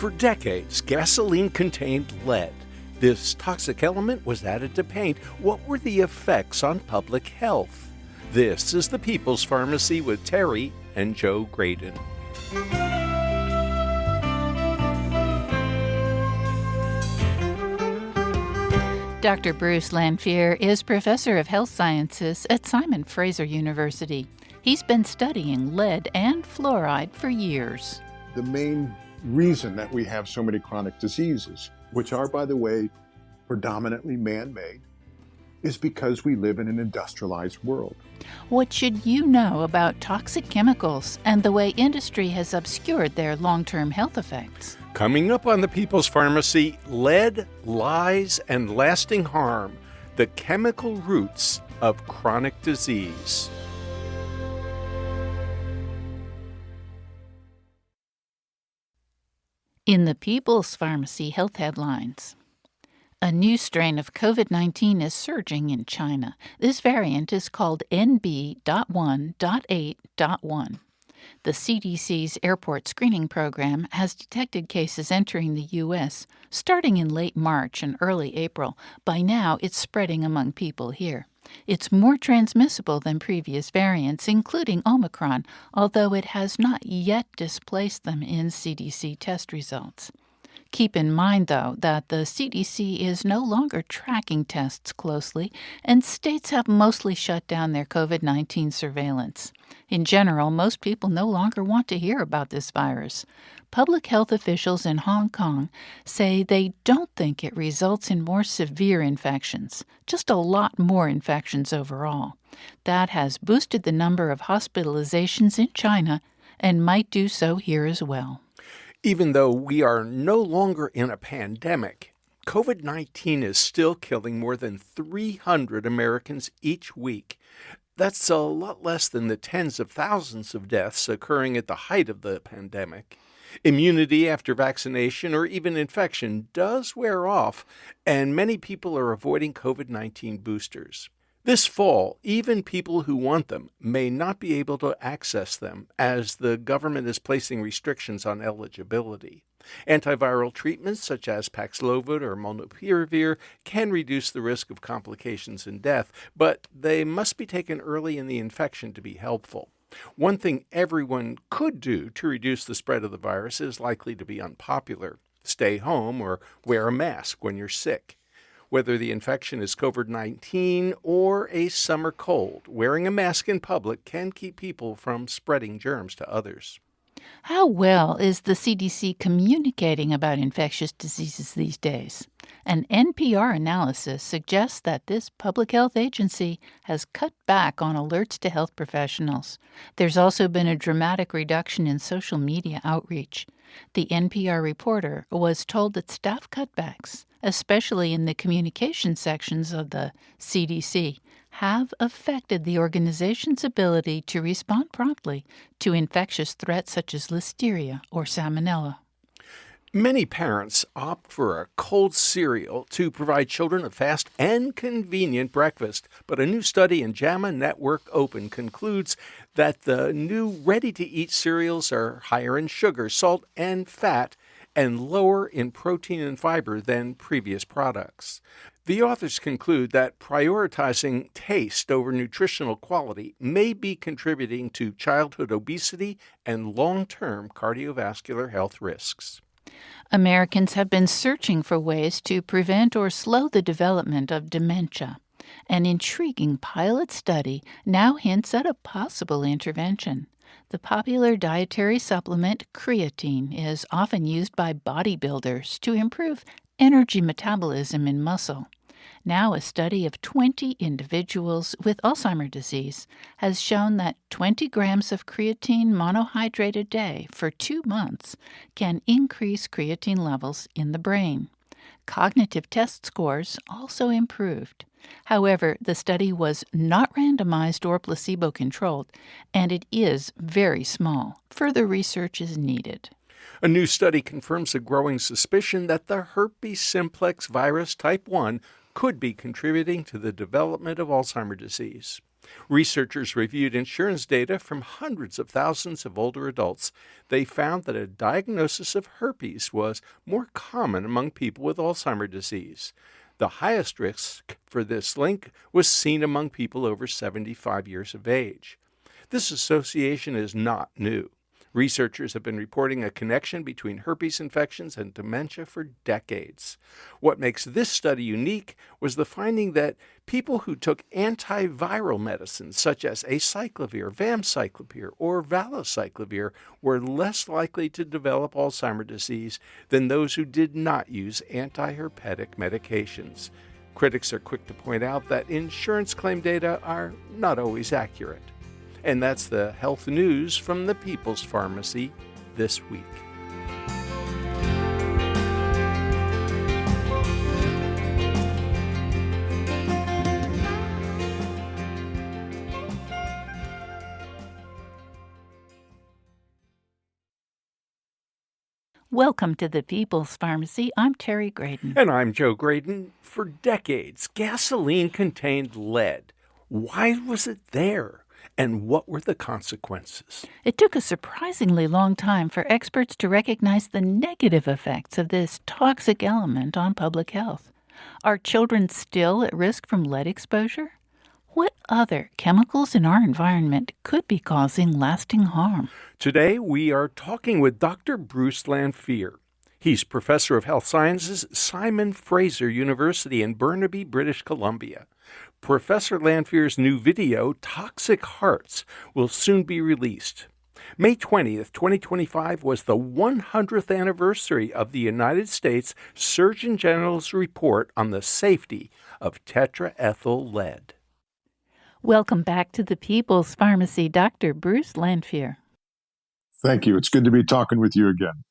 For decades, gasoline contained lead. This toxic element was added to paint. What were the effects on public health? This is the People's Pharmacy with Terry and Joe Graydon. Dr. Bruce Lanphier is professor of health sciences at Simon Fraser University. He's been studying lead and fluoride for years. The main reason that we have so many chronic diseases, which are, by the way, predominantly man-made, is because we live in an industrialized world. What should you know about toxic chemicals and the way industry has obscured their long-term health effects? Coming up on the People's Pharmacy, lead, lies, and lasting harm, the chemical roots of chronic disease. In the People's Pharmacy health headlines, a new strain of COVID-19 is surging in China. This variant is called NB.1.8.1. The CDC's airport screening program has detected cases entering the U.S. starting in late March and early April. By now, it's spreading among people here. It's more transmissible than previous variants, including Omicron, although it has not yet displaced them in CDC test results. Keep in mind, though, that the CDC is no longer tracking tests closely, and states have mostly shut down their COVID-19 surveillance. In general, most people no longer want to hear about this virus. Public health officials in Hong Kong say they don't think it results in more severe infections, just a lot more infections overall. That has boosted the number of hospitalizations in China and might do so here as well. Even though we are no longer in a pandemic, COVID-19 is still killing more than 300 Americans each week. That's a lot less than the tens of thousands of deaths occurring at the height of the pandemic. Immunity after vaccination or even infection does wear off, and many people are avoiding COVID-19 boosters. This fall, even people who want them may not be able to access them as the government is placing restrictions on eligibility. Antiviral treatments such as Paxlovid or Molnupiravir can reduce the risk of complications and death, but they must be taken early in the infection to be helpful. One thing everyone could do to reduce the spread of the virus is likely to be unpopular. Stay home or wear a mask when you're sick. Whether the infection is COVID-19 or a summer cold, wearing a mask in public can keep people from spreading germs to others. How well is the CDC communicating about infectious diseases these days? An NPR analysis suggests that this public health agency has cut back on alerts to health professionals. There's also been a dramatic reduction in social media outreach. The NPR reporter was told that staff cutbacks, especially in the communication sections of the CDC, have affected the organization's ability to respond promptly to infectious threats such as listeria or salmonella. Many parents opt for a cold cereal to provide children a fast and convenient breakfast, but a new study in JAMA Network Open concludes that the new ready-to-eat cereals are higher in sugar, salt, and fat, and lower in protein and fiber than previous products. The authors conclude that prioritizing taste over nutritional quality may be contributing to childhood obesity and long-term cardiovascular health risks. Americans have been searching for ways to prevent or slow the development of dementia. An intriguing pilot study now hints at a possible intervention. The popular dietary supplement creatine is often used by bodybuilders to improve energy metabolism in muscle. Now, a study of 20 individuals with Alzheimer's disease has shown that 20 grams of creatine monohydrate a day for 2 months can increase creatine levels in the brain. Cognitive test scores also improved. However, the study was not randomized or placebo-controlled, and it is very small. Further research is needed. A new study confirms a growing suspicion that the herpes simplex virus type 1 could be contributing to the development of Alzheimer's disease. Researchers reviewed insurance data from hundreds of thousands of older adults. They found that a diagnosis of herpes was more common among people with Alzheimer's disease. The highest risk for this link was seen among people over 75 years of age. This association is not new. Researchers have been reporting a connection between herpes infections and dementia for decades. What makes this study unique was the finding that people who took antiviral medicines such as acyclovir, famciclovir, or valacyclovir were less likely to develop Alzheimer's disease than those who did not use antiherpetic medications. Critics are quick to point out that insurance claim data are not always accurate. And that's the health news from the People's Pharmacy this week. Welcome to the People's Pharmacy. I'm Terry Graydon. And I'm Joe Graydon. For decades, gasoline contained lead. Why was it there? And what were the consequences? It took a surprisingly long time for experts to recognize the negative effects of this toxic element on public health. Are children still at risk from lead exposure? What other chemicals in our environment could be causing lasting harm? Today, we are talking with Dr. Bruce Lanphier. He's professor of health sciences at Simon Fraser University in Burnaby, British Columbia. Professor Lanphier's new video, Toxic Hearts, will soon be released. May 20th, 2025 was the 100th anniversary of the United States Surgeon General's report on the safety of tetraethyl lead. Welcome back to the People's Pharmacy, Dr. Bruce Lanphier. Thank you. It's good to be talking with you again.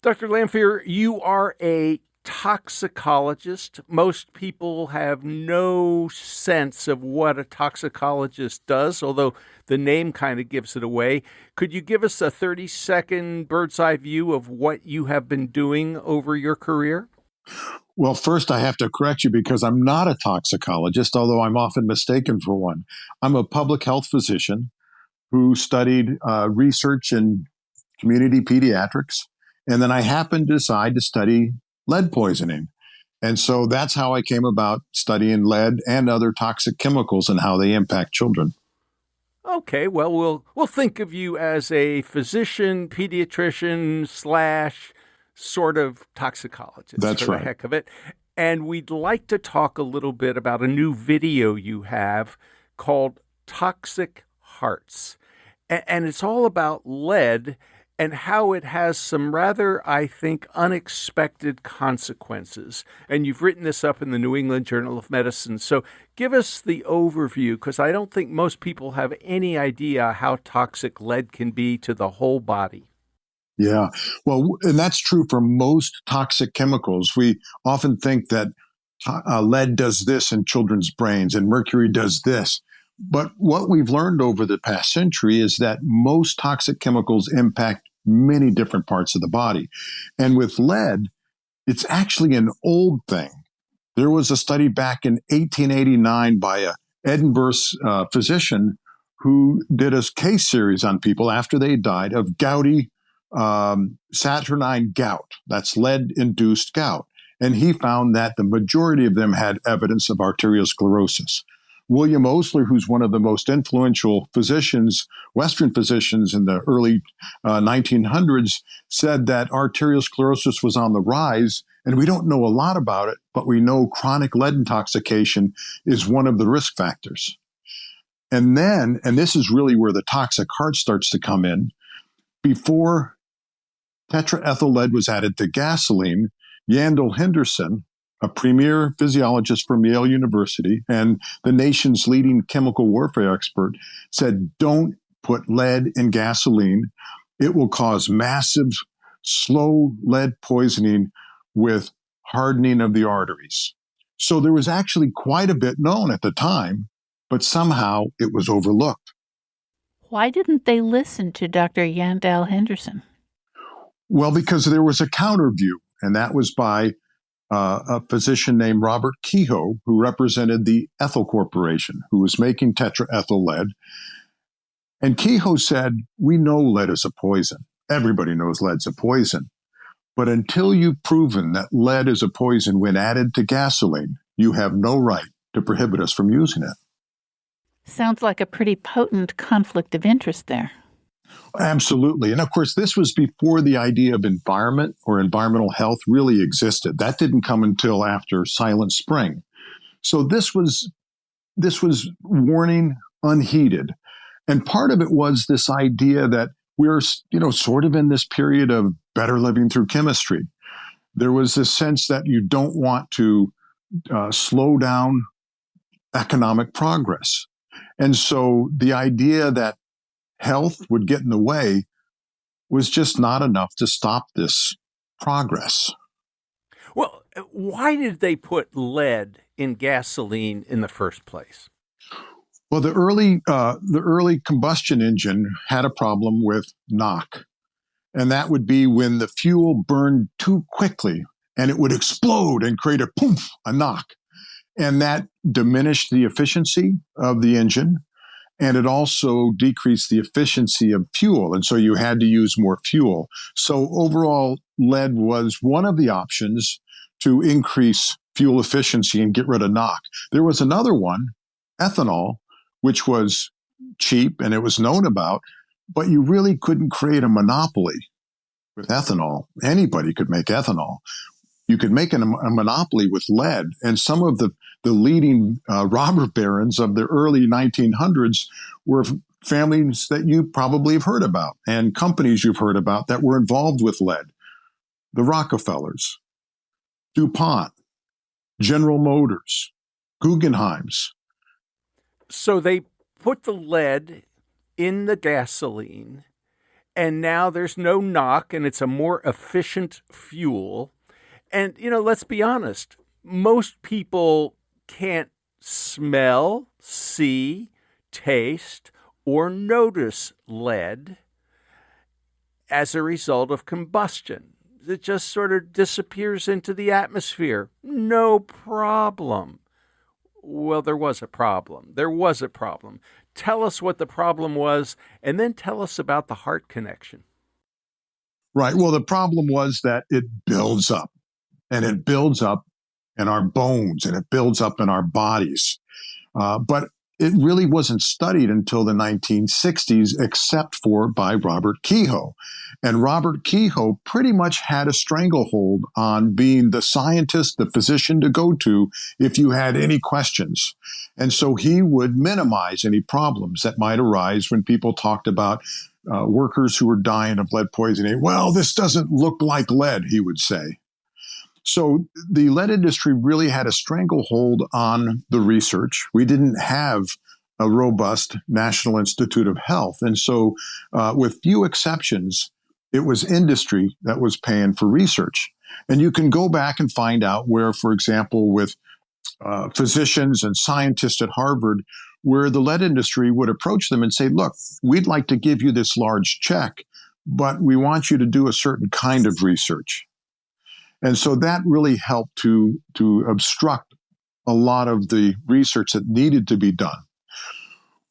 Dr. Lanphier, you are a toxicologist. Most people have no sense of what a toxicologist does, although the name kind of gives it away. Could you give us a 30-second bird's eye view of what you have been doing over your career? Well, first, I have to correct you because I'm not a toxicologist, although I'm often mistaken for one. I'm a public health physician who studied research in community pediatrics, and then I happened to decide to study lead poisoning. And so that's how I came about studying lead and other toxic chemicals and how they impact children. Okay, well, we'll think of you as a physician, pediatrician / sort of toxicologist. That's for right. The heck of it. And we'd like to talk a little bit about a new video you have called Toxic Hearts. And it's all about lead and how it has some rather, I think, unexpected consequences. And you've written this up in the New England Journal of Medicine. So give us the overview, because I don't think most people have any idea how toxic lead can be to the whole body. Yeah, well, and that's true for most toxic chemicals. We often think that lead does this in children's brains and mercury does this. But what we've learned over the past century is that most toxic chemicals impact many different parts of the body. And with lead, it's actually an old thing. There was a study back in 1889 by a Edinburgh physician who did a case series on people after they died of gouty saturnine gout. That's lead-induced gout. And he found that the majority of them had evidence of arteriosclerosis. William Osler, who's one of the most influential physicians, Western physicians in the early 1900s, said that arteriosclerosis was on the rise. And we don't know a lot about it, but we know chronic lead intoxication is one of the risk factors. And then, and this is really where the toxic heart starts to come in, before tetraethyl lead was added to gasoline, Yandel Henderson, a premier physiologist from Yale University and the nation's leading chemical warfare expert, said, don't put lead in gasoline. It will cause massive, slow lead poisoning with hardening of the arteries. So there was actually quite a bit known at the time, but somehow it was overlooked. Why didn't they listen to Dr. Yandel Henderson? Well, because there was a counter view, and that was by a physician named Robert Kehoe, who represented the Ethyl Corporation, who was making tetraethyl lead. And Kehoe said, we know lead is a poison. Everybody knows lead's a poison. But until you've proven that lead is a poison when added to gasoline, you have no right to prohibit us from using it. Sounds like a pretty potent conflict of interest there. Absolutely. And of course, this was before the idea of environment or environmental health really existed. That didn't come until after Silent Spring. So this was warning unheeded. And part of it was this idea that we're, sort of in this period of better living through chemistry. There was this sense that you don't want to slow down economic progress. And so the idea that health would get in the way was just not enough to stop this progress. Well, why did they put lead in gasoline in the first place? Well, the early combustion engine had a problem with knock, and that would be when the fuel burned too quickly and it would explode and create a knock. And that diminished the efficiency of the engine, and it also decreased the efficiency of fuel. And so you had to use more fuel. So overall, lead was one of the options to increase fuel efficiency and get rid of knock. There was another one, ethanol, which was cheap and it was known about, but you really couldn't create a monopoly with ethanol. Anybody could make ethanol. You could make a monopoly with lead. And some of the leading robber barons of the early 1900s were families that you probably have heard about and companies you've heard about that were involved with lead. The Rockefellers, DuPont, General Motors, Guggenheim's. So they put the lead in the gasoline, and now there's no knock, and it's a more efficient fuel. And, let's be honest, most people can't smell, see, taste, or notice lead as a result of combustion. It just sort of disappears into the atmosphere. No problem. Well, there was a problem. Tell us what the problem was, and then tell us about the heart connection. Right. Well, the problem was that it builds up. And it builds up in our bones and it builds up in our bodies. But it really wasn't studied until the 1960s, except for by Robert Kehoe. And Robert Kehoe pretty much had a stranglehold on being the scientist, the physician to go to if you had any questions. And so he would minimize any problems that might arise when people talked about workers who were dying of lead poisoning. Well, this doesn't look like lead, he would say. So the lead industry really had a stranglehold on the research. We didn't have a robust National Institute of Health. And so with few exceptions, it was industry that was paying for research. And you can go back and find out where, for example, with physicians and scientists at Harvard, where the lead industry would approach them and say, look, we'd like to give you this large check, but we want you to do a certain kind of research. And so that really helped to obstruct a lot of the research that needed to be done.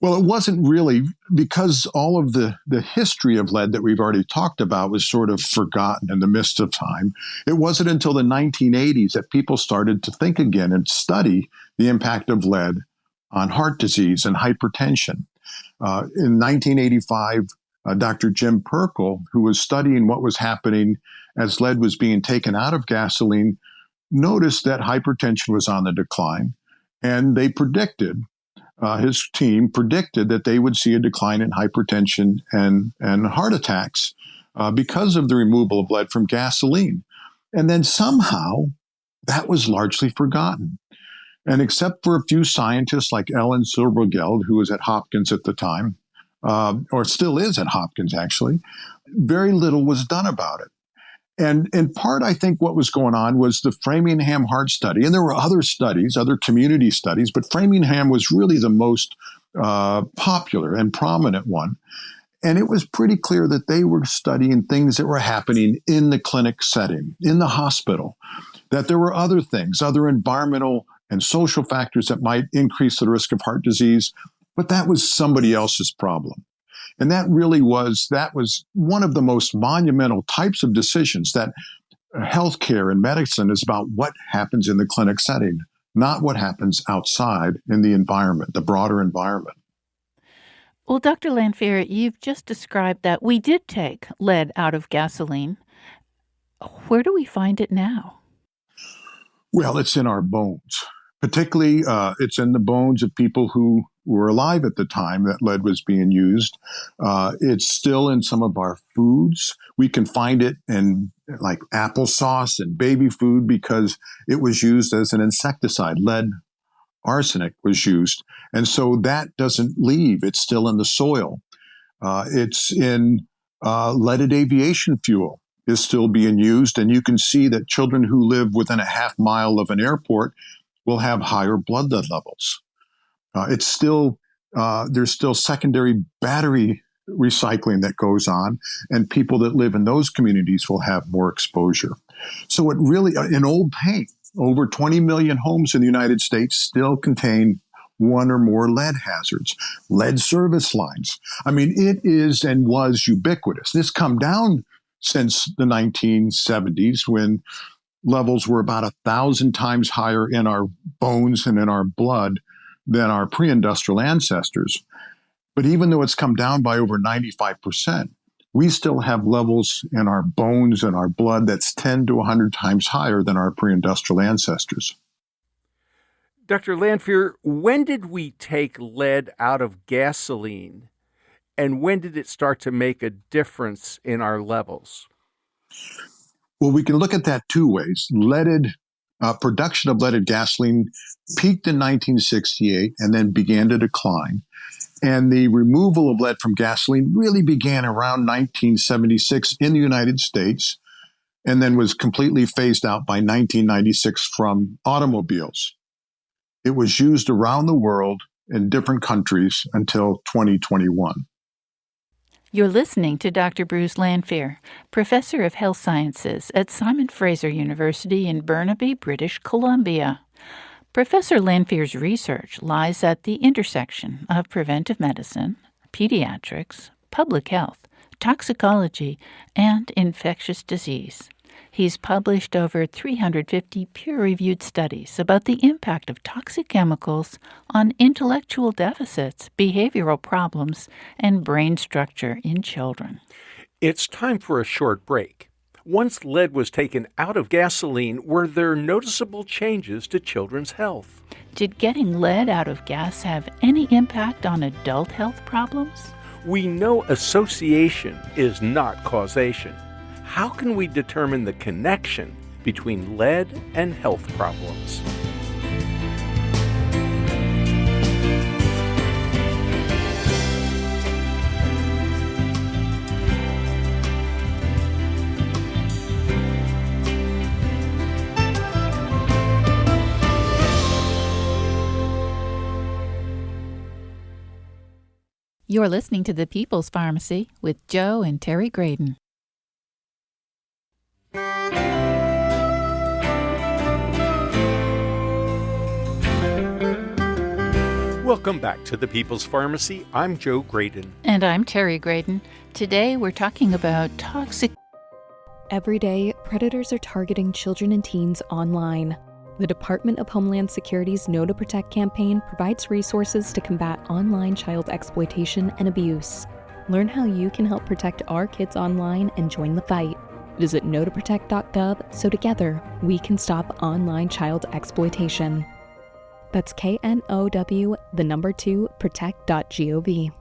Well, it wasn't really, because all of the history of lead that we've already talked about was sort of forgotten in the midst of time. It wasn't until the 1980s that people started to think again and study the impact of lead on heart disease and hypertension. In 1985, Dr. Jim Perkel, who was studying what was happening as lead was being taken out of gasoline, noticed that hypertension was on the decline. And they predicted, his team predicted that they would see a decline in hypertension and heart attacks because of the removal of lead from gasoline. And then somehow that was largely forgotten. And except for a few scientists like Ellen Silbergeld, who was at Hopkins at the time, or still is at Hopkins, actually, very little was done about it. And in part, I think what was going on was the Framingham Heart Study. And there were other studies, other community studies, but Framingham was really the most popular and prominent one. And it was pretty clear that they were studying things that were happening in the clinic setting, in the hospital. that there were other things, other environmental and social factors that might increase the risk of heart disease, but that was somebody else's problem. And that was one of the most monumental types of decisions that healthcare and medicine is about what happens in the clinic setting, not what happens outside in the environment, the broader environment. Well, Dr. Lanfear, you've just described that we did take lead out of gasoline. Where do we find it now? Well, it's in our bones. Particularly, it's in the bones of people who were alive at the time that lead was being used. It's still in some of our foods. We can find it in like applesauce and baby food because it was used as an insecticide. Lead arsenic was used. And so that doesn't leave. It's still in the soil. It's in leaded aviation fuel is still being used. And you can see that children who live within a half mile of an airport will have higher blood lead levels. It's still, there's still secondary battery recycling that goes on, and people that live in those communities will have more exposure. So it really, in old paint, over 20 million homes in the United States still contain one or more lead hazards. Lead service lines. I mean, it is and was ubiquitous. This come down since the 1970s when levels were about 1,000 times higher in our bones and in our blood than our pre-industrial ancestors. But even though it's come down by over 95%, we still have levels in our bones and our blood that's 10 to 100 times higher than our pre-industrial ancestors. Dr. Lanfear, when did we take lead out of gasoline, and when did it start to make a difference in our levels? Well, we can look at that two ways. Production of leaded gasoline peaked in 1968 and then began to decline. And the removal of lead from gasoline really began around 1976 in the United States and then was completely phased out by 1996 from automobiles. It was used around the world in different countries until 2021. You're listening to Dr. Bruce Lanfear, Professor of Health Sciences at Simon Fraser University in Burnaby, British Columbia. Professor Lanfear's research lies at the intersection of preventive medicine, pediatrics, public health, toxicology, and infectious disease. He's published over 350 peer-reviewed studies about the impact of toxic chemicals on intellectual deficits, behavioral problems, and brain structure in children. It's time for a short break. Once lead was taken out of gasoline, were there noticeable changes to children's health? Did getting lead out of gas have any impact on adult health problems? We know association is not causation. How can we determine the connection between lead and health problems? You're listening to The People's Pharmacy with Joe and Terry Graydon. Welcome back to the People's Pharmacy. I'm Joe Graydon. And I'm Terry Graydon. Today we're talking about toxic. Every day, predators are targeting children and teens online. The Department of Homeland Security's Know to Protect campaign provides resources to combat online child exploitation and abuse. Learn how you can help protect our kids online and join the fight. Visit knowtoprotect.gov so together we can stop online child exploitation. That's KNOW, protect.gov.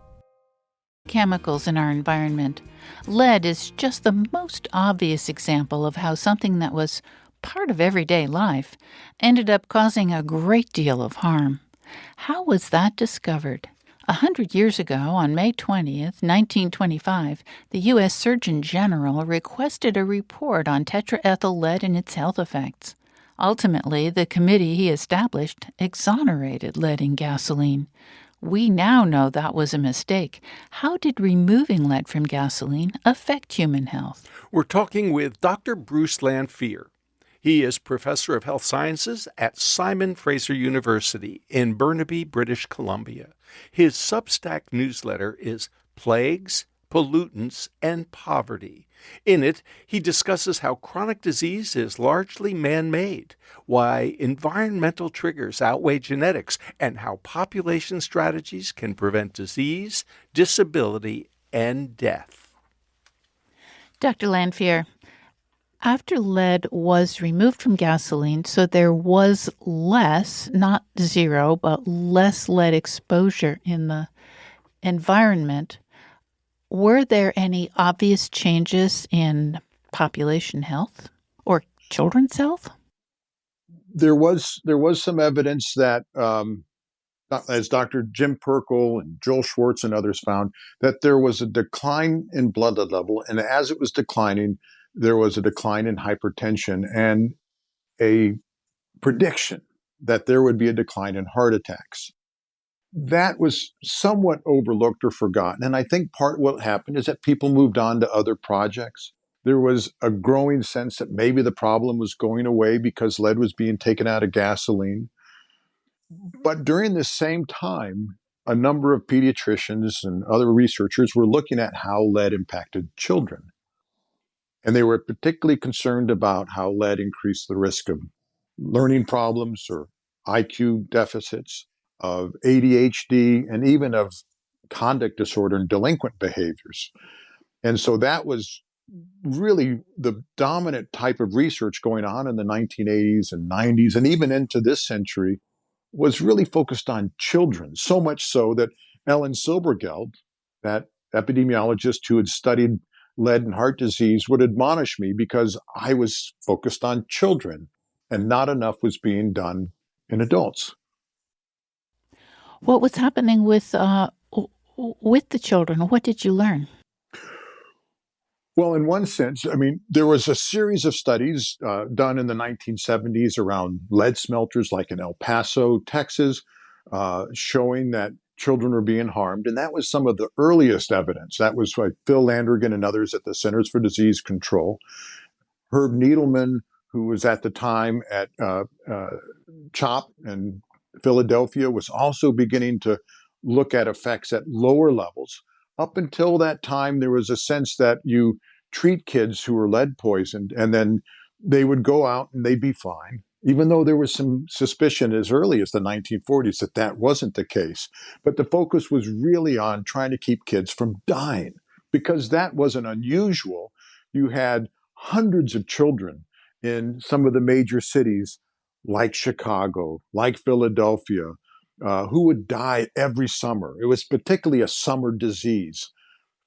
Chemicals in our environment. Lead is just the most obvious example of how something that was part of everyday life ended up causing a great deal of harm. How was that discovered? 100 years ago, on May 20th, 1925, the U.S. Surgeon General requested a report on tetraethyl lead and its health effects. Ultimately, the committee he established exonerated lead in gasoline. We now know that was a mistake. How did removing lead from gasoline affect human health? We're talking with Dr. Bruce Lanfear. He is professor of health sciences at Simon Fraser University in Burnaby, British Columbia. His Substack newsletter is Plagues, Pollutants, and Poverty. In it, he discusses how chronic disease is largely man-made, why environmental triggers outweigh genetics, and how population strategies can prevent disease, disability, and death. Dr. Lanfear, after lead was removed from gasoline, so there was less, not zero, but less lead exposure in the environment, were there any obvious changes in population health or children's health? There was some evidence that, as Dr. Jim Perkel and Joel Schwartz and others found, that there was a decline in blood level, and as it was declining, there was a decline in hypertension and a prediction that there would be a decline in heart attacks. That was somewhat overlooked or forgotten. And I think part of what happened is that people moved on to other projects. There was a growing sense that maybe the problem was going away because lead was being taken out of gasoline. But during this same time, a number of pediatricians and other researchers were looking at how lead impacted children. And they were particularly concerned about how lead increased the risk of learning problems or IQ deficits, of ADHD, and even of conduct disorder and delinquent behaviors. And so that was really the dominant type of research going on in the 1980s and 90s, and even into this century, was really focused on children, so much so that Ellen Silbergeld, that epidemiologist who had studied lead and heart disease, would admonish me because I was focused on children and not enough was being done in adults. What was happening with the children? What did you learn? Well, in one sense, I mean, there was a series of studies done in the 1970s around lead smelters, like in El Paso, Texas, showing that children were being harmed. And that was some of the earliest evidence. That was like Phil Landrigan and others at the Centers for Disease Control. Herb Needleman, who was at the time at CHOP in Philadelphia, was also beginning to look at effects at lower levels. Up until that time, there was a sense that you treat kids who were lead poisoned and then they would go out and they'd be fine, even though there was some suspicion as early as the 1940s that that wasn't the case. But the focus was really on trying to keep kids from dying because that wasn't unusual. You had hundreds of children in some of the major cities like Chicago, like Philadelphia, who would die every summer. It was particularly a summer disease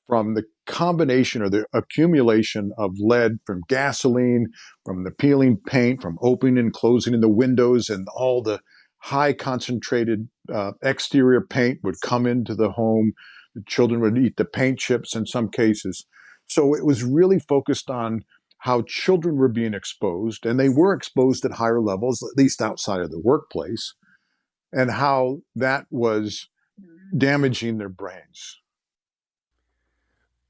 from the combination or the accumulation of lead from gasoline, from the peeling paint, from opening and closing the windows, and all the high concentrated exterior paint would come into the home. The children would eat the paint chips in some cases. So it was really focused on how children were being exposed, and they were exposed at higher levels, at least outside of the workplace, and how that was damaging their brains.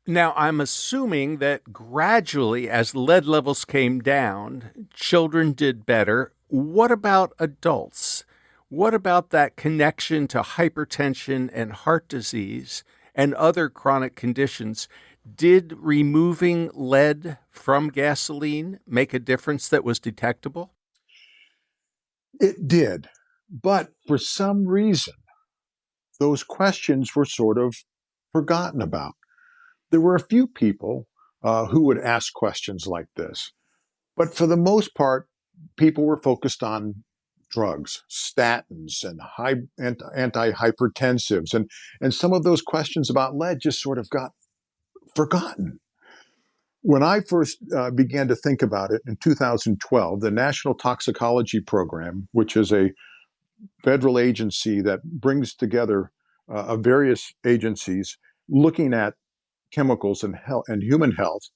Now, I'm assuming that gradually, as lead levels came down, children did better. What about adults? What about that connection to hypertension and heart disease and other chronic conditions? Did removing lead from gasoline make a difference that was detectable? It did. But for some reason, those questions were sort of forgotten about. There were a few people who would ask questions like this. But for the most part, people were focused on drugs, statins, and antihypertensives. And some of those questions about lead just sort of got forgotten. When I first began to think about it in 2012, the National Toxicology Program, which is a federal agency that brings together various agencies looking at chemicals and health and human health,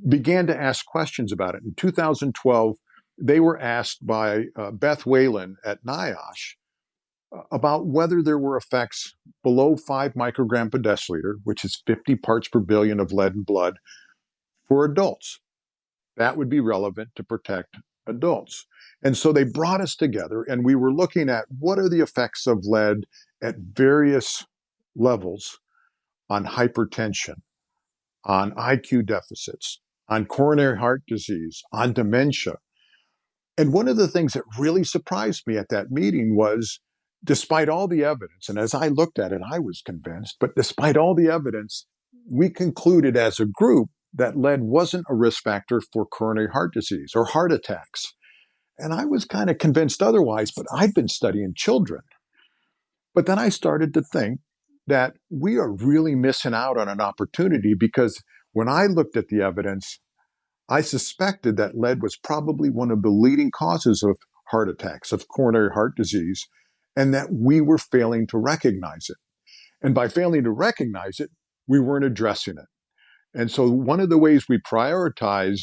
began to ask questions about it. In 2012, they were asked by Beth Whalen at NIOSH about whether there were effects below 5 microgram per deciliter, which is 50 parts per billion of lead in blood, for adults. That would be relevant to protect adults. And so they brought us together, and we were looking at what are the effects of lead at various levels on hypertension, on IQ deficits, on coronary heart disease, on dementia. And one of the things that really surprised me at that meeting was, despite all the evidence, and as I looked at it, I was convinced, but despite all the evidence, we concluded as a group that lead wasn't a risk factor for coronary heart disease or heart attacks. And I was kind of convinced otherwise, but I'd been studying children. But then I started to think that we are really missing out on an opportunity, because when I looked at the evidence, I suspected that lead was probably one of the leading causes of heart attacks, of coronary heart disease, and that we were failing to recognize it. And by failing to recognize it, we weren't addressing it. And so one of the ways we prioritize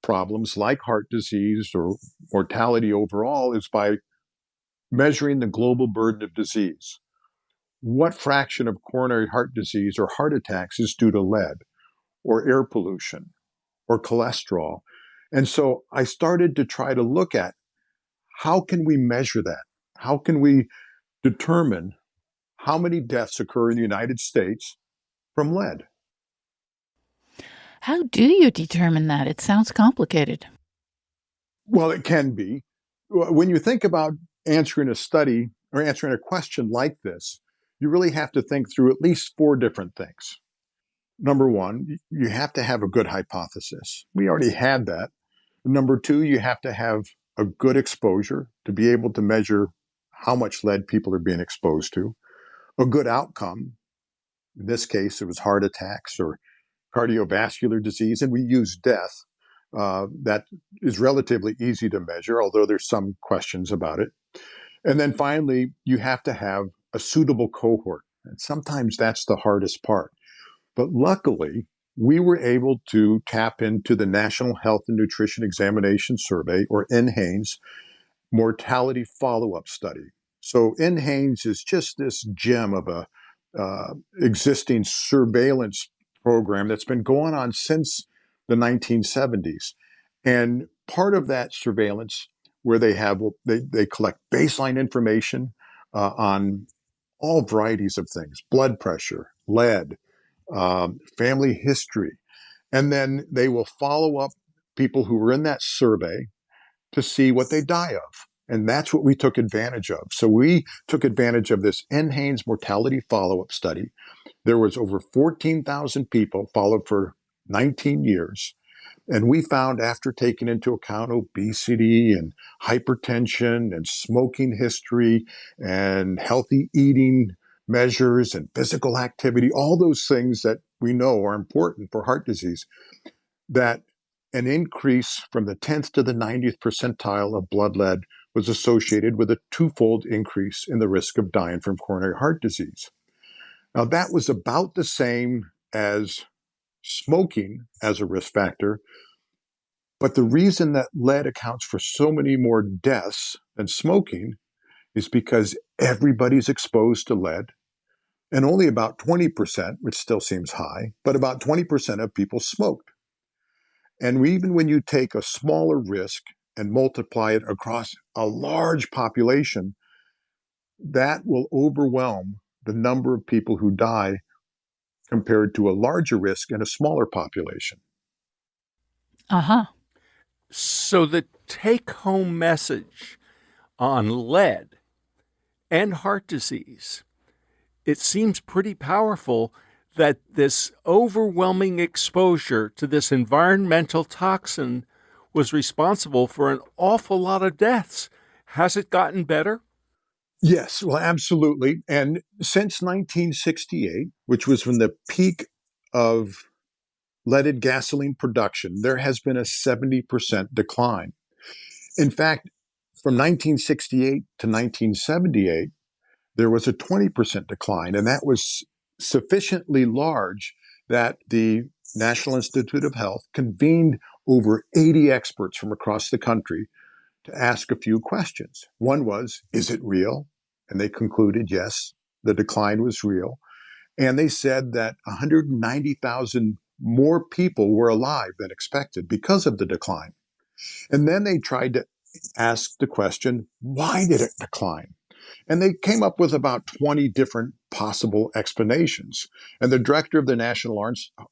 problems like heart disease or mortality overall is by measuring the global burden of disease. What fraction of coronary heart disease or heart attacks is due to lead or air pollution or cholesterol? And so I started to try to look at, how can we measure that? How can we determine how many deaths occur in the United States from lead? How do you determine that? It sounds complicated. Well, it can be. When you think about answering a study or answering a question like this, you really have to think through at least four different things. Number one, you have to have a good hypothesis. We already had that. Number two, you have to have a good exposure to be able to measure how much lead people are being exposed to. A good outcome. In this case, it was heart attacks or cardiovascular disease, and we use death. That is relatively easy to measure, although there's some questions about it. And then finally, you have to have a suitable cohort. And sometimes that's the hardest part. But luckily, we were able to tap into the National Health and Nutrition Examination Survey, or NHANES, mortality follow-up study. So NHANES is just this gem of a existing surveillance program that's been going on since the 1970s. And part of that surveillance, where they collect baseline information on all varieties of things: blood pressure, lead, family history, and then they will follow up people who were in that survey to see what they die of. And that's what we took advantage of. So we took advantage of this NHANES mortality follow-up study. There was over 14,000 people followed for 19 years. And we found, after taking into account obesity and hypertension and smoking history and healthy eating measures and physical activity, all those things that we know are important for heart disease, that an increase from the 10th to the 90th percentile of blood lead was associated with a twofold increase in the risk of dying from coronary heart disease. Now, that was about the same as smoking as a risk factor, but the reason that lead accounts for so many more deaths than smoking is because everybody's exposed to lead, and only about 20%, which still seems high, but about 20% of people smoked. And even when you take a smaller risk and multiply it across a large population, that will overwhelm the number of people who die compared to a larger risk in a smaller population. Uh-huh. So the take-home message on lead and heart disease, it seems pretty powerful that this overwhelming exposure to this environmental toxin was responsible for an awful lot of deaths. Has it gotten better? Yes, well, absolutely. And since 1968, which was when the peak of leaded gasoline production, there has been a 70% decline. In fact, from 1968 to 1978, there was a 20% decline, and that was sufficiently large that the National Institute of Health convened over 80 experts from across the country to ask a few questions. One was, is it real? And they concluded, yes, the decline was real. And they said that 190,000 more people were alive than expected because of the decline. And then they tried to ask the question, why did it decline? And they came up with about 20 different possible explanations. And the director of the National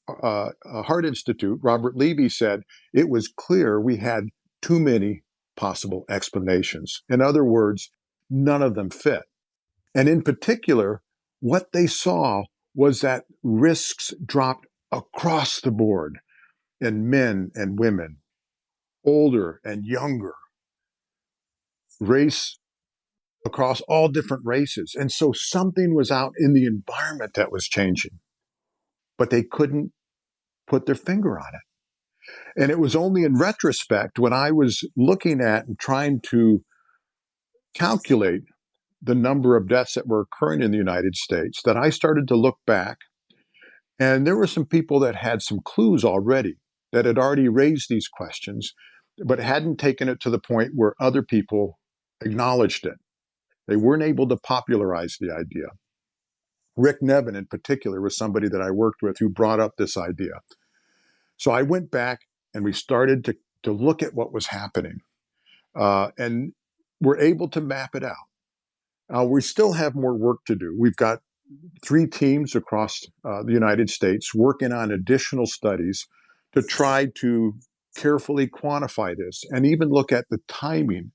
Heart Institute, Robert Levy, said it was clear we had too many possible explanations. In other words, none of them fit. And in particular, what they saw was that risks dropped across the board in men and women, older and younger, race across all different races. And so something was out in the environment that was changing, but they couldn't put their finger on it. And it was only in retrospect when I was looking at and trying to calculate the number of deaths that were occurring in the United States that I started to look back. And there were some people that had some clues already, that had already raised these questions, but hadn't taken it to the point where other people acknowledged it. They weren't able to popularize the idea. Rick Nevin, in particular, was somebody that I worked with who brought up this idea. So I went back and we started to look at what was happening, and we're able to map it out. We still have more work to do. We've got 3 teams across the United States working on additional studies to try to carefully quantify this and even look at the timing.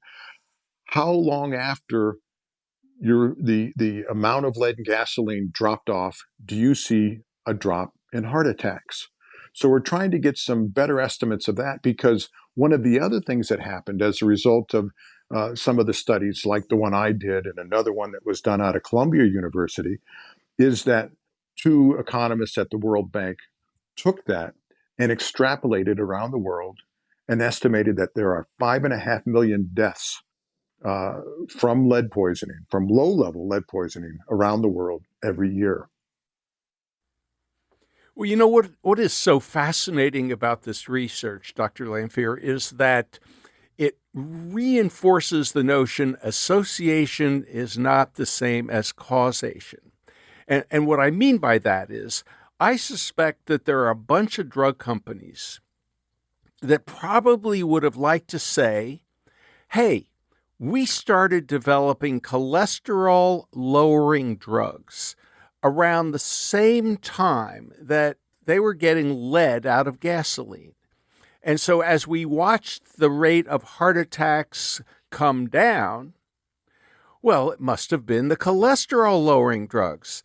How long after the amount of lead in gasoline dropped off do you see a drop in heart attacks? So we're trying to get some better estimates of that, because one of the other things that happened as a result of some of the studies like the one I did and another one that was done out of Columbia University is that 2 economists at the World Bank took that and extrapolated around the world and estimated that there are 5.5 million deaths from lead poisoning, from low-level lead poisoning around the world every year. Well, what is so fascinating about this research, Dr. Lamphere, is that it reinforces the notion association is not the same as causation. And what I mean by that is I suspect that there are a bunch of drug companies that probably would have liked to say, hey, we started developing cholesterol-lowering drugs around the same time that they were getting lead out of gasoline. And so as we watched the rate of heart attacks come down, well, it must have been the cholesterol-lowering drugs.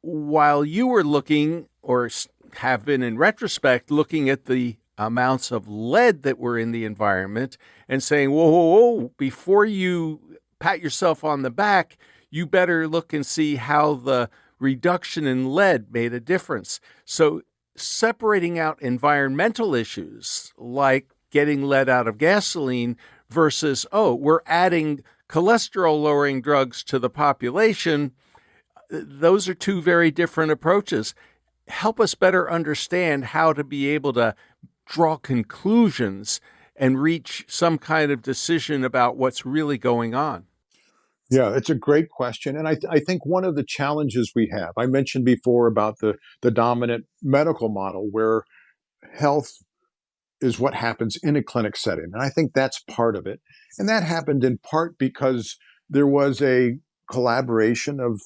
While you were looking, or have been in retrospect, looking at the amounts of lead that were in the environment and saying, whoa, whoa, whoa, before you pat yourself on the back, you better look and see how the reduction in lead made a difference. So separating out environmental issues like getting lead out of gasoline versus, oh, we're adding cholesterol-lowering drugs to the population, those are 2 very different approaches. Help us better understand how to be able to draw conclusions and reach some kind of decision about what's really going on. Yeah, it's a great question. And I think one of the challenges we have, I mentioned before about the dominant medical model where health is what happens in a clinic setting. And I think that's part of it. And that happened in part because there was a collaboration of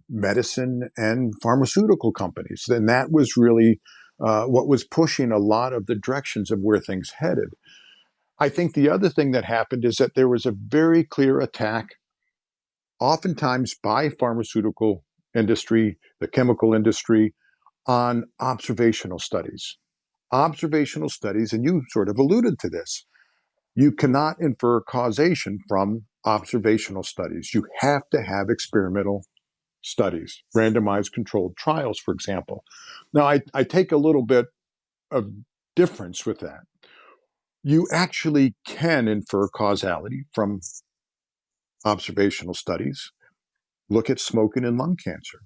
medicine and pharmaceutical companies. And that was really what was pushing a lot of the directions of where things headed. I think the other thing that happened is that there was a very clear attack, oftentimes by pharmaceutical industry, the chemical industry, on observational studies. Observational studies, and you sort of alluded to this, you cannot infer causation from observational studies. You have to have experimental studies, randomized controlled trials, for example. Now, I take a little bit of difference with that. You actually can infer causality from observational studies. Look at smoking and lung cancer.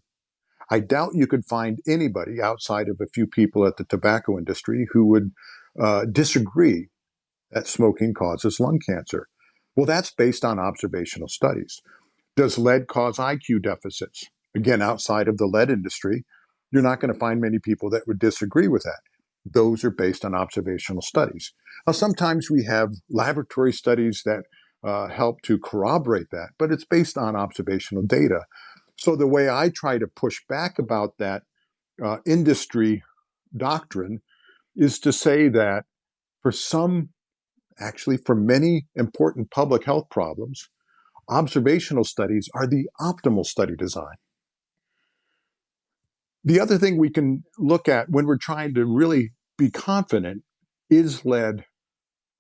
I doubt you could find anybody outside of a few people at the tobacco industry who would disagree that smoking causes lung cancer. Well, that's based on observational studies. Does lead cause IQ deficits? Again, outside of the lead industry, you're not going to find many people that would disagree with that. those are based on observational studies. Now, sometimes we have laboratory studies that help to corroborate that, but it's based on observational data. So the way I try to push back about that industry doctrine is to say that for many important public health problems, observational studies are the optimal study design. The other thing we can look at when we're trying to really be confident is lead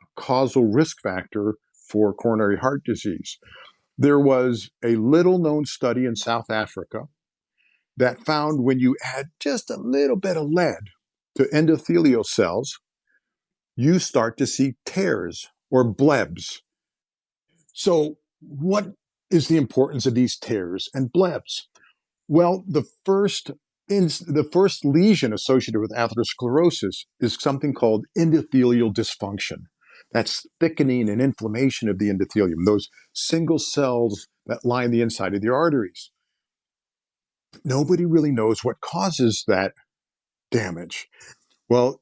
a causal risk factor for coronary heart disease. There was a little known study in South Africa that found when you add just a little bit of lead to endothelial cells, you start to see tears or blebs. So, what is the importance of these tears and blebs? Well, the first lesion associated with atherosclerosis is something called endothelial dysfunction. That's thickening and inflammation of the endothelium, those single cells that line the inside of the arteries. Nobody really knows what causes that damage. Well,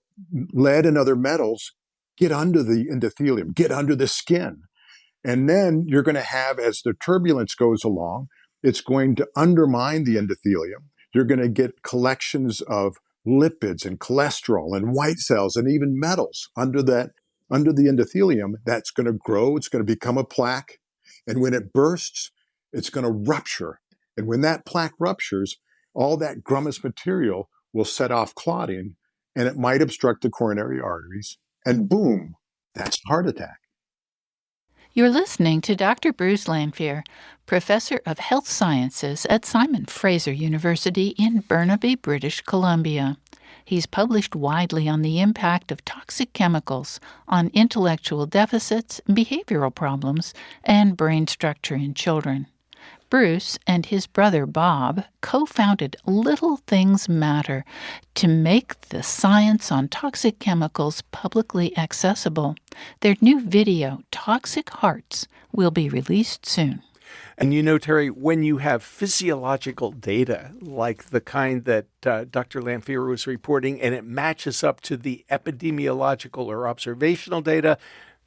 lead and other metals get under the endothelium, get under the skin. And then you're going to have, as the turbulence goes along, it's going to undermine the endothelium. You're going to get collections of lipids and cholesterol and white cells and even metals under the endothelium. That's going to grow. It's going to become a plaque. And when it bursts, it's going to rupture. And when that plaque ruptures, all that grumous material will set off clotting, and it might obstruct the coronary arteries. And boom, that's a heart attack. You're listening to Dr. Bruce Lanphier, Professor of Health Sciences at Simon Fraser University in Burnaby, British Columbia. He's published widely on the impact of toxic chemicals on intellectual deficits, behavioral problems, and brain structure in children. Bruce and his brother Bob co-founded Little Things Matter to make the science on toxic chemicals publicly accessible. Their new video, Toxic Hearts, will be released soon. And you know, Terry, when you have physiological data like the kind that Dr. Lanphier was reporting, and it matches up to the epidemiological or observational data,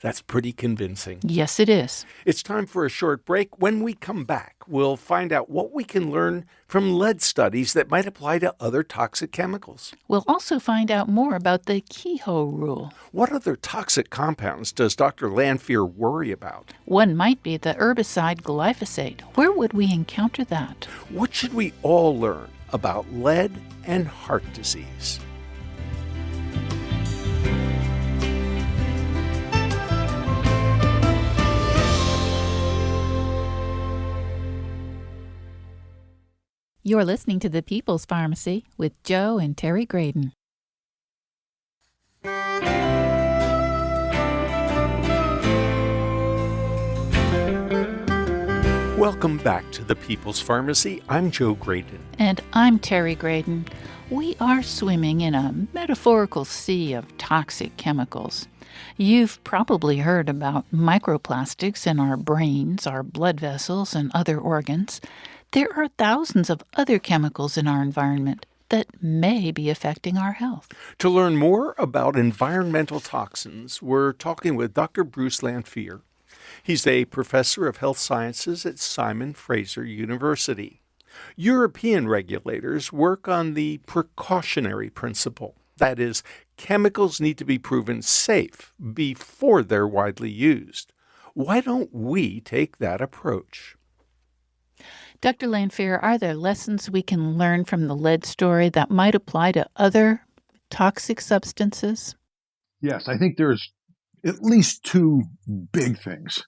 that's pretty convincing. Yes, it is. It's time for a short break. When we come back, we'll find out what we can learn from lead studies that might apply to other toxic chemicals. We'll also find out more about the Kehoe rule. What other toxic compounds does Dr. Lanphier worry about? One might be the herbicide glyphosate. Where would we encounter that? What should we all learn about lead and heart disease? You're listening to The People's Pharmacy with Joe and Terry Graydon. Welcome back to The People's Pharmacy. I'm Joe Graydon. And I'm Terry Graydon. We are swimming in a metaphorical sea of toxic chemicals. You've probably heard about microplastics in our brains, our blood vessels, and other organs. There are thousands of other chemicals in our environment that may be affecting our health. To learn more about environmental toxins, we're talking with Dr. Bruce Lanphier. He's a professor of health sciences at Simon Fraser University. European regulators work on the precautionary principle. That is, chemicals need to be proven safe before they're widely used. Why don't we take that approach? Dr. Lanphier, are there lessons we can learn from the lead story that might apply to other toxic substances? Yes, I think there's at least two big things.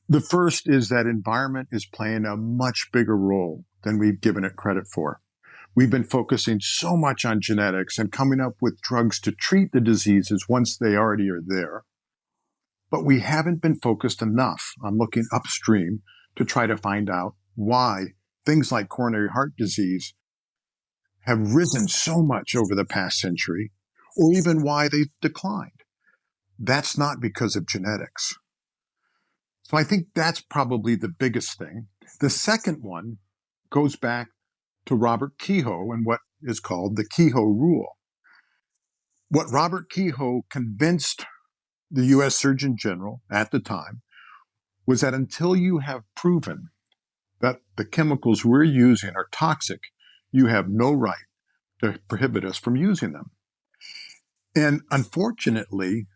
The first is that environment is playing a much bigger role than we've given it credit for. We've been focusing so much on genetics and coming up with drugs to treat the diseases once they already are there. But we haven't been focused enough on looking upstream to try to find out why things like coronary heart disease have risen so much over the past century, or even why they've declined. That's not because of genetics. So I think that's probably the biggest thing. The second one goes back to Robert Kehoe and what is called the Kehoe rule. What Robert Kehoe convinced the U.S. Surgeon General at the time was that until you have proven that the chemicals we're using are toxic, you have no right to prohibit us from using them. And unfortunately,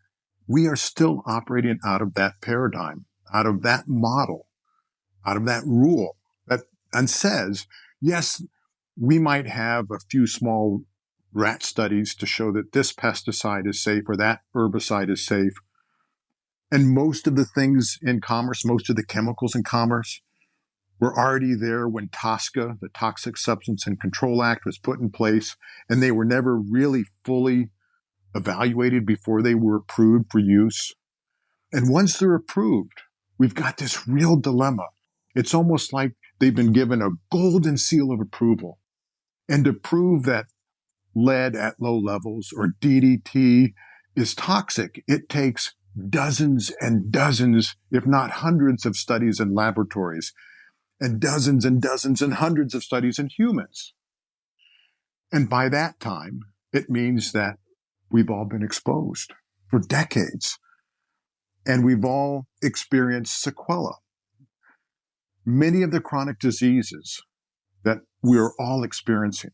we are still operating out of that paradigm, out of that model, out of that rule that and says, yes, we might have a few small rat studies to show that this pesticide is safe or that herbicide is safe. And most of the things in commerce, most of the chemicals in commerce were already there when TSCA, the Toxic Substance and Control Act, was put in place, and they were never really fully evaluated before they were approved for use. And once they're approved, we've got this real dilemma. It's almost like they've been given a golden seal of approval. And to prove that lead at low levels or DDT is toxic, it takes dozens and dozens, if not hundreds of studies in laboratories, and dozens and hundreds of studies in humans. And by that time, it means that we've all been exposed for decades. And we've all experienced sequela. Many of the chronic diseases that we're all experiencing,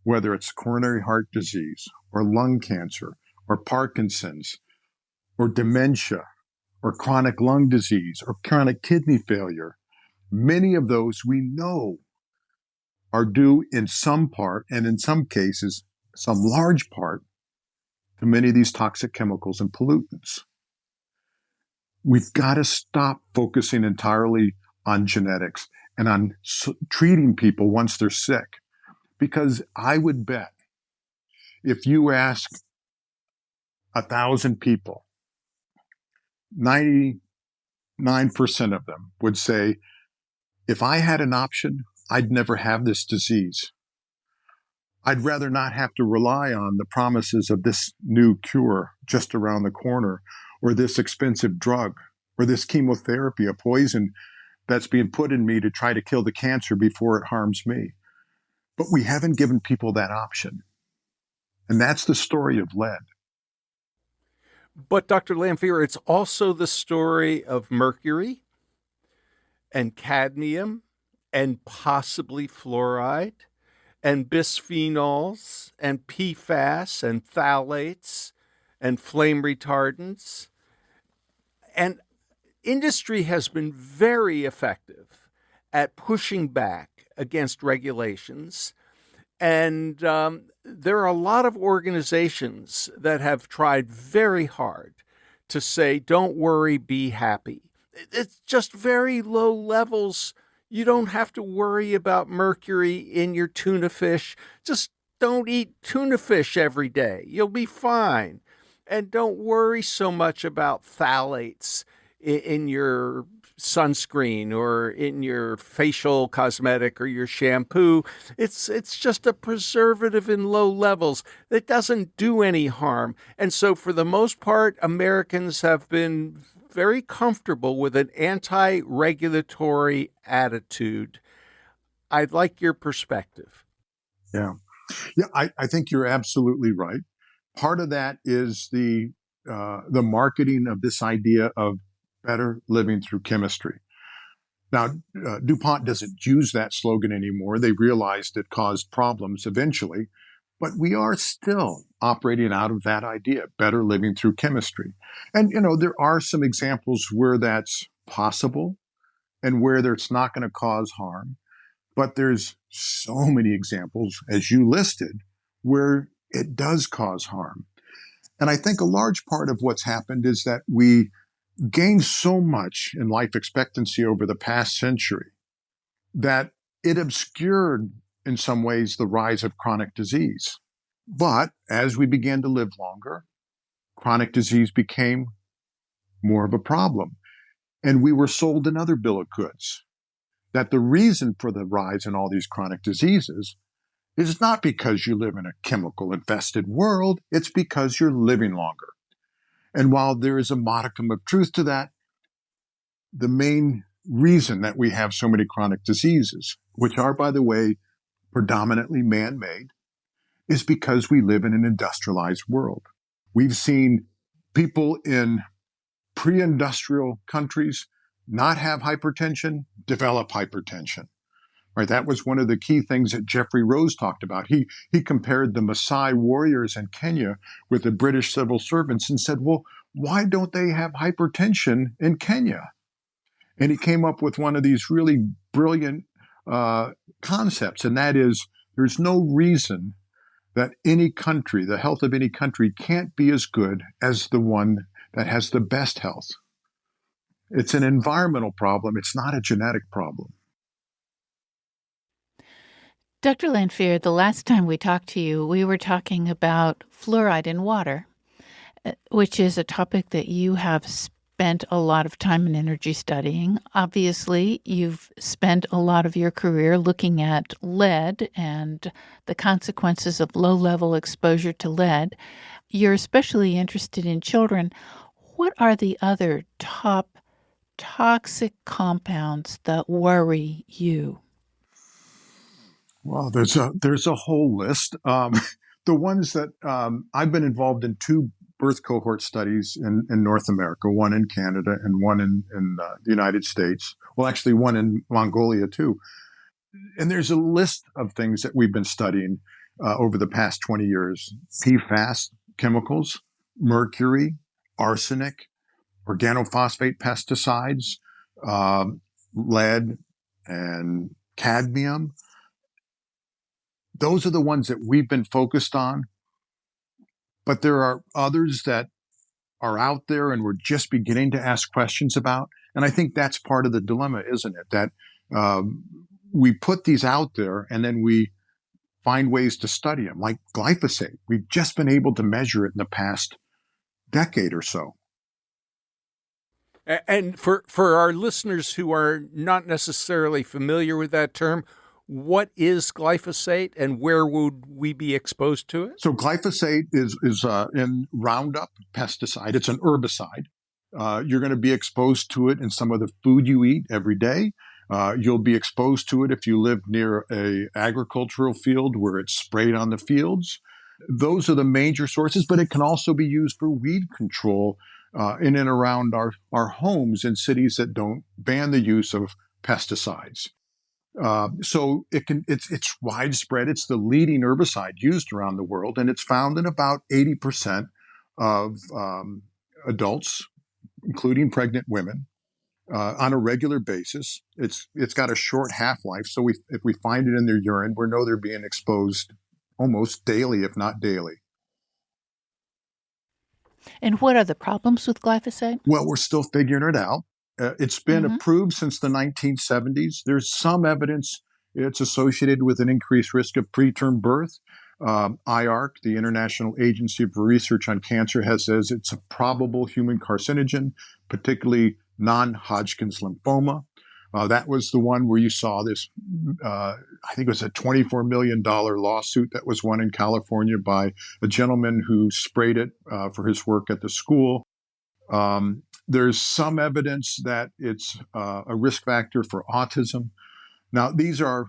whether it's coronary heart disease or lung cancer or Parkinson's or dementia or chronic lung disease or chronic kidney failure, many of those we know are due in some part, and in some cases, some large part, to many of these toxic chemicals and pollutants. We've got to stop focusing entirely on genetics and on treating people once they're sick. Because I would bet if you ask 1,000 people, 99% of them would say, if I had an option, I'd never have this disease. I'd rather not have to rely on the promises of this new cure just around the corner, or this expensive drug, or this chemotherapy, a poison that's being put in me to try to kill the cancer before it harms me. But we haven't given people that option. And that's the story of lead. But Dr. Lanphier, it's also the story of mercury and cadmium and possibly fluoride and bisphenols and PFAS and phthalates and flame retardants. And industry has been very effective at pushing back against regulations. And there are a lot of organizations that have tried very hard to say, don't worry, be happy. It's just very low levels. You don't have to worry about mercury in your tuna fish. Just don't eat tuna fish every day. You'll be fine. And don't worry so much about phthalates in your sunscreen or in your facial cosmetic or your shampoo. It's just a preservative in low levels that doesn't do any harm. And so for the most part, Americans have been very comfortable with an anti-regulatory attitude. I'd like your perspective. Yeah. I think you're absolutely right. Part of that is the marketing of this idea of better living through chemistry. Now, DuPont doesn't use that slogan anymore. They realized it caused problems eventually, but we are still operating out of that idea, better living through chemistry. And, there are some examples where that's possible and where it's not going to cause harm. But there's so many examples, as you listed, where it does cause harm. And I think a large part of what's happened is that we gained so much in life expectancy over the past century that it obscured, in some ways, the rise of chronic disease. But as we began to live longer, chronic disease became more of a problem. And we were sold another bill of goods, that the reason for the rise in all these chronic diseases is not because you live in a chemical-infested world, it's because you're living longer. And while there is a modicum of truth to that, the main reason that we have so many chronic diseases, which are, by the way, predominantly man-made, is because we live in an industrialized world. We've seen people in pre-industrial countries not have hypertension, develop hypertension. Right, that was one of the key things that Jeffrey Rose talked about. He compared the Maasai warriors in Kenya with the British civil servants and said, well, why don't they have hypertension in Kenya? And he came up with one of these really brilliant concepts, and that is there's no reason that any country, the health of any country, can't be as good as the one that has the best health. It's an environmental problem. It's not a genetic problem. Dr. Lanfear, the last time we talked to you, we were talking about fluoride in water, which is a topic that you have spent a lot of time and energy studying. Obviously, you've spent a lot of your career looking at lead and the consequences of low-level exposure to lead. You're especially interested in children. What are the other top toxic compounds that worry you? Well, there's a whole list. The ones that I've been involved in two birth cohort studies in North America, one in Canada and one in the United States. Well, actually, one in Mongolia too. And there's a list of things that we've been studying over the past 20 years: PFAS chemicals, mercury, arsenic, organophosphate pesticides, lead, and cadmium. Those are the ones that we've been focused on. But there are others that are out there and we're just beginning to ask questions about. And I think that's part of the dilemma, isn't it? That we put these out there and then we find ways to study them, like glyphosate. We've just been able to measure it in the past decade or so. And for our listeners who are not necessarily familiar with that term, what is glyphosate and where would we be exposed to it? So glyphosate is in Roundup pesticide. It's an herbicide. You're going to be exposed to it in some of the food you eat every day. You'll be exposed to it if you live near a agricultural field where it's sprayed on the fields. Those are the major sources, but it can also be used for weed control in and around our homes in cities that don't ban the use of pesticides. So it's widespread. It's the leading herbicide used around the world, and it's found in about 80% of adults, including pregnant women, on a regular basis. It's got a short half-life, so if we find it in their urine, we know they're being exposed almost daily, if not daily. And what are the problems with glyphosate? Well, we're still figuring it out. It's been approved since the 1970s. There's some evidence it's associated with an increased risk of preterm birth. IARC, the International Agency for Research on Cancer, says it's a probable human carcinogen, particularly non-Hodgkin's lymphoma. That was the one where you saw this, I think it was a $24 million lawsuit that was won in California by a gentleman who sprayed it for his work at the school. There's some evidence that it's a risk factor for autism. Now, these are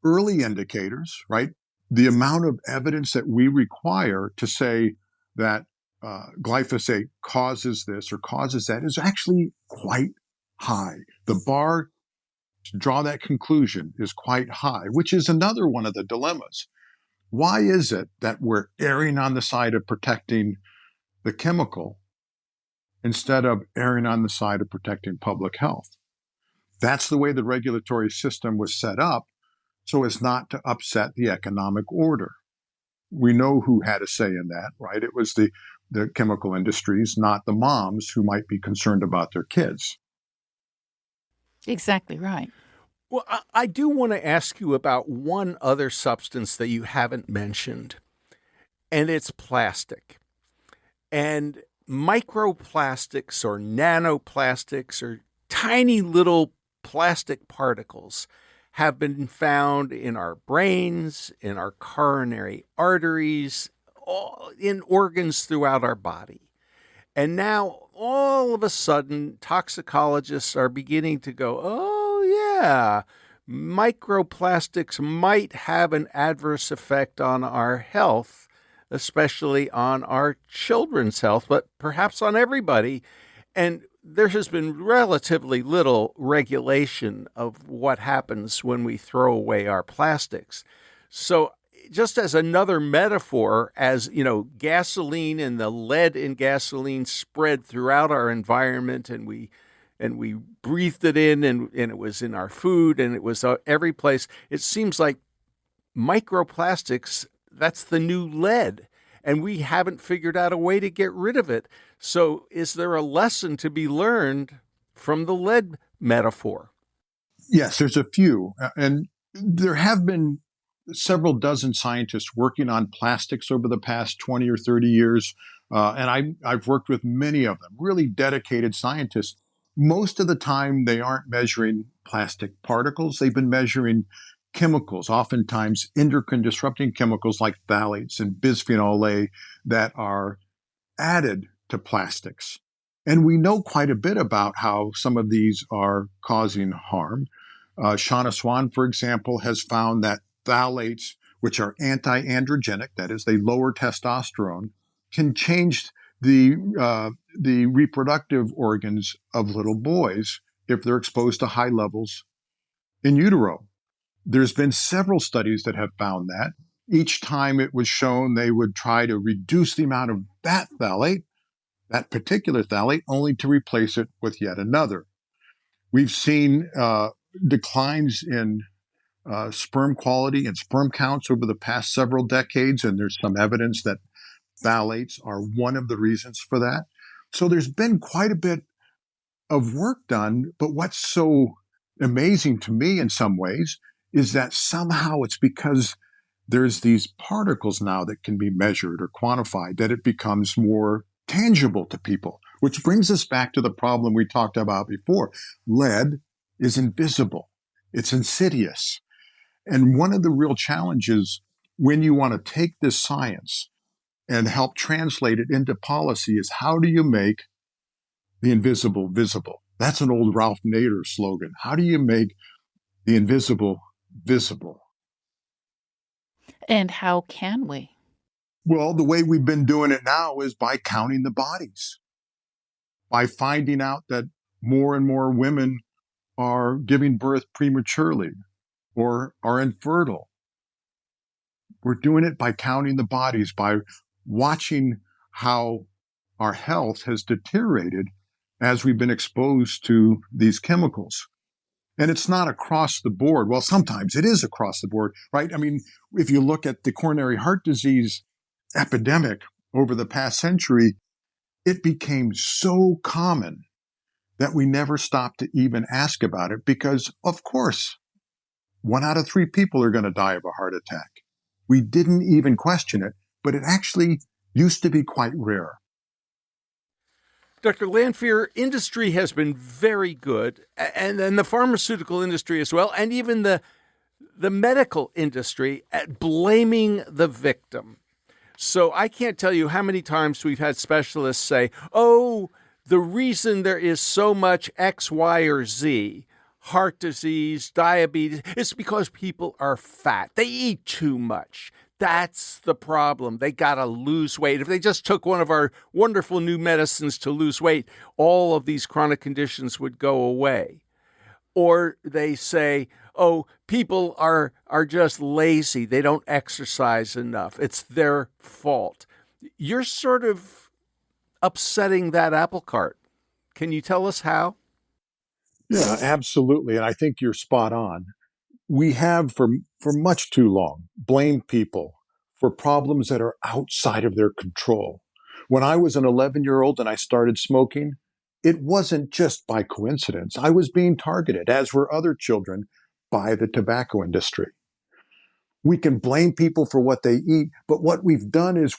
early indicators, right? The amount of evidence that we require to say that glyphosate causes this or causes that is actually quite high. The bar to draw that conclusion is quite high, which is another one of the dilemmas. Why is it that we're erring on the side of protecting the chemical instead of erring on the side of protecting public health? That's the way the regulatory system was set up, so as not to upset the economic order. We know who had a say in that, right? It was the chemical industries, not the moms who might be concerned about their kids. Exactly right. Well, I do want to ask you about one other substance that you haven't mentioned, and it's plastic. And microplastics or nanoplastics or tiny little plastic particles have been found in our brains, in our coronary arteries, in organs throughout our body. And now, all of a sudden, toxicologists are beginning to go, oh, yeah, microplastics might have an adverse effect on our health, especially on our children's health, but perhaps on everybody. And there has been relatively little regulation of what happens when we throw away our plastics. So, just as another metaphor, as you know, gasoline and the lead in gasoline spread throughout our environment, and we breathed it in, and it was in our food, and it was every place. It seems like microplastics, that's the new lead, and we haven't figured out a way to get rid of it. So, is there a lesson to be learned from the lead metaphor? Yes, there's a few. And there have been several dozen scientists working on plastics over the past 20 or 30 years. I've worked with many of them, really dedicated scientists. Most of the time, they aren't measuring plastic particles. They've been measuring chemicals, oftentimes endocrine disrupting chemicals like phthalates and bisphenol A that are added to plastics. And we know quite a bit about how some of these are causing harm. Shauna Swan, for example, has found that phthalates, which are anti-androgenic, that is, they lower testosterone, can change the reproductive organs of little boys if they're exposed to high levels in utero. There's been several studies that have found that. Each time it was shown they would try to reduce the amount of that phthalate, that particular phthalate, only to replace it with yet another. We've seen declines in sperm quality and sperm counts over the past several decades, and there's some evidence that phthalates are one of the reasons for that. So there's been quite a bit of work done, but what's so amazing to me in some ways is that somehow it's because there's these particles now that can be measured or quantified that it becomes more tangible to people, which brings us back to the problem we talked about before. Lead is invisible. It's insidious. And one of the real challenges when you want to take this science and help translate it into policy is how do you make the invisible visible? That's an old Ralph Nader slogan. How do you make the invisible visible? And how can we? Well, the way we've been doing it now is by counting the bodies, by finding out that more and more women are giving birth prematurely or are infertile. We're doing it by counting the bodies, by watching how our health has deteriorated as we've been exposed to these chemicals. And it's not across the board. Well, sometimes it is across the board, right? I mean, if you look at the coronary heart disease epidemic over the past century, it became so common that we never stopped to even ask about it because, of course, 1 out of 3 people are going to die of a heart attack. We didn't even question it, but it actually used to be quite rare. Dr. Lanfear, industry has been very good, and then the pharmaceutical industry as well, and even the medical industry at blaming the victim. So I can't tell you how many times we've had specialists say, oh, the reason there is so much X, Y, or Z, heart disease, diabetes, it's because people are fat. They eat too much. That's the problem. They got to lose weight. If they just took one of our wonderful new medicines to lose weight, all of these chronic conditions would go away. Or they say, oh, people are just lazy. They don't exercise enough. It's their fault. You're sort of upsetting that apple cart. Can you tell us how? Yeah, absolutely. And I think you're spot on. We have for much too long blamed people for problems that are outside of their control. When I was an 11-year-old and I started smoking, it wasn't just by coincidence. I was being targeted, as were other children, by the tobacco industry. We can blame people for what they eat, but what we've done is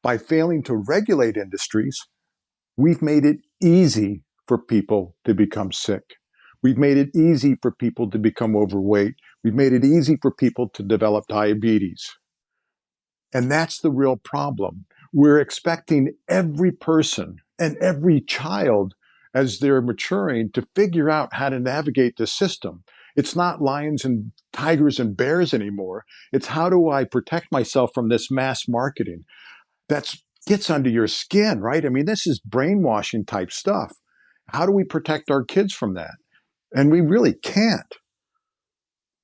by failing to regulate industries, we've made it easy for people to become sick. We've made it easy for people to become overweight. We've made it easy for people to develop diabetes. And that's the real problem. We're expecting every person and every child as they're maturing to figure out how to navigate the system. It's not lions and tigers and bears anymore. It's how do I protect myself from this mass marketing that gets under your skin, right? I mean, this is brainwashing type stuff. How do we protect our kids from that? And we really can't.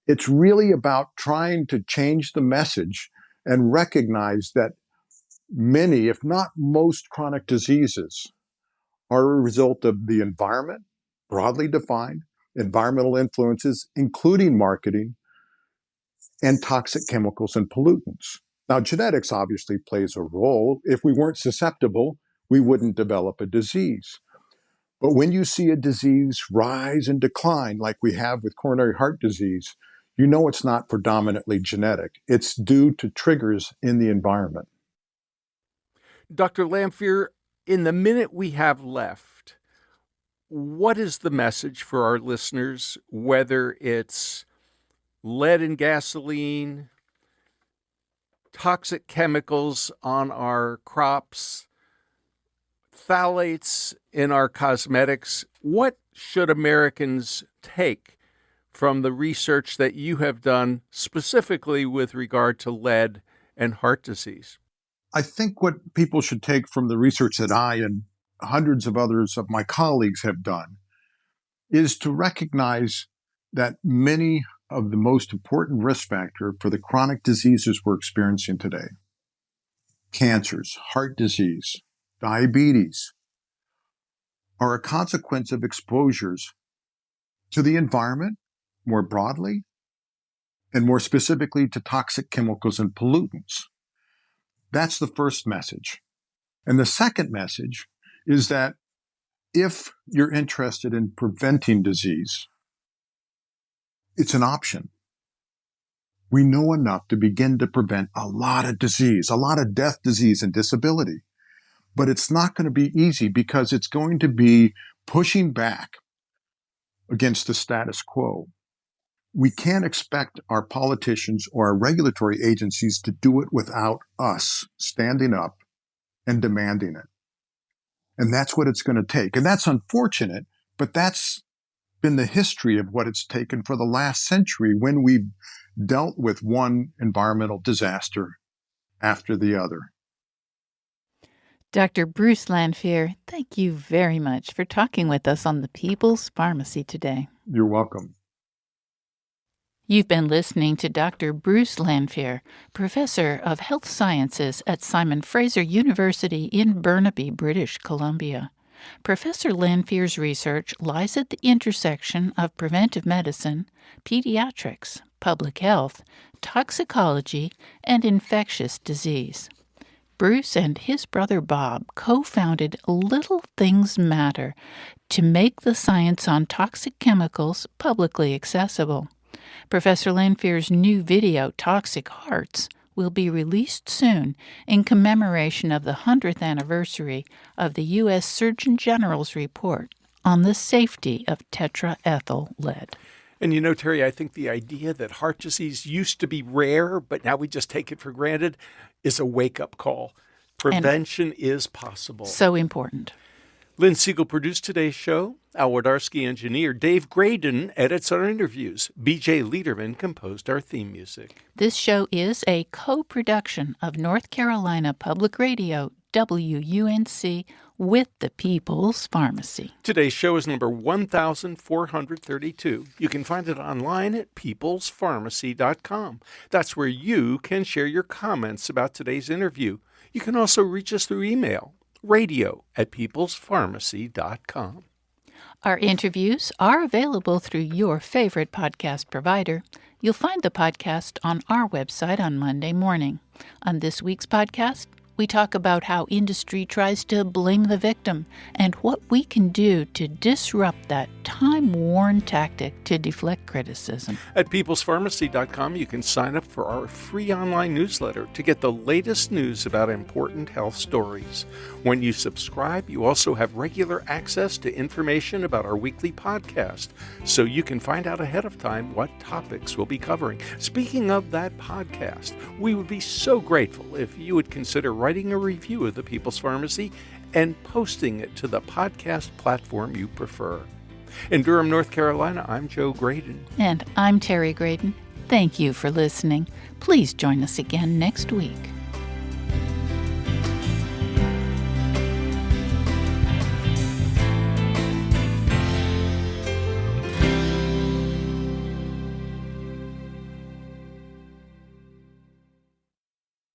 It's really about trying to change the message and recognize that many, if not most, chronic diseases are a result of the environment, broadly defined, environmental influences, including marketing, and toxic chemicals and pollutants. Now, genetics obviously plays a role. If we weren't susceptible, we wouldn't develop a disease. But when you see a disease rise and decline, like we have with coronary heart disease, you know it's not predominantly genetic. It's due to triggers in the environment. Dr. Lamphere, in the minute we have left, what is the message for our listeners, whether it's lead in gasoline, toxic chemicals on our crops, phthalates in our cosmetics? What should Americans take from the research that you have done specifically with regard to lead and heart disease? I think what people should take from the research that I and hundreds of others of my colleagues have done is to recognize that many of the most important risk factor for the chronic diseases we're experiencing today, cancers, heart disease, diabetes, are a consequence of exposures to the environment more broadly, and more specifically to toxic chemicals and pollutants. That's the first message. And the second message is that if you're interested in preventing disease, it's an option. We know enough to begin to prevent a lot of disease, a lot of death, disease, and disability. But it's not going to be easy because it's going to be pushing back against the status quo. We can't expect our politicians or our regulatory agencies to do it without us standing up and demanding it. And that's what it's going to take. And that's unfortunate, but that's been the history of what it's taken for the last century when we've dealt with one environmental disaster after the other. Dr. Bruce Lamphere, thank you very much for talking with us on the People's Pharmacy today. You're welcome. You've been listening to Dr. Bruce Lamphere, Professor of Health Sciences at Simon Fraser University in Burnaby, British Columbia. Professor Lamphere's research lies at the intersection of preventive medicine, pediatrics, public health, toxicology, and infectious disease. Bruce and his brother Bob co-founded Little Things Matter to make the science on toxic chemicals publicly accessible. Professor Lamphere's new video, Toxic Hearts, will be released soon in commemoration of the 100th anniversary of the U.S. Surgeon General's report on the safety of tetraethyl lead. And you know, Terry, I think the idea that heart disease used to be rare, but now we just take it for granted, is a wake-up call. Prevention is possible. So important. Lynn Siegel produced today's show. Al Wodarski engineered. Dave Graydon edits our interviews. B.J. Liederman composed our theme music. This show is a co-production of North Carolina Public Radio, WUNC, with the People's Pharmacy. Today's show is number 1432. You can find it online at peoplespharmacy.com. That's where you can share your comments about today's interview. You can also reach us through email, radio@peoplespharmacy.com. Our interviews are available through your favorite podcast provider. You'll find the podcast on our website on Monday morning. On this week's podcast, we talk about how industry tries to blame the victim and what we can do to disrupt that time-worn tactic to deflect criticism. At peoplespharmacy.com, you can sign up for our free online newsletter to get the latest news about important health stories. When you subscribe, you also have regular access to information about our weekly podcast, so you can find out ahead of time what topics we'll be covering. Speaking of that podcast, we would be so grateful if you would consider writing a review of the People's Pharmacy and posting it to the podcast platform you prefer. In Durham, North Carolina, I'm Joe Graydon. And I'm Terry Graydon. Thank you for listening. Please join us again next week.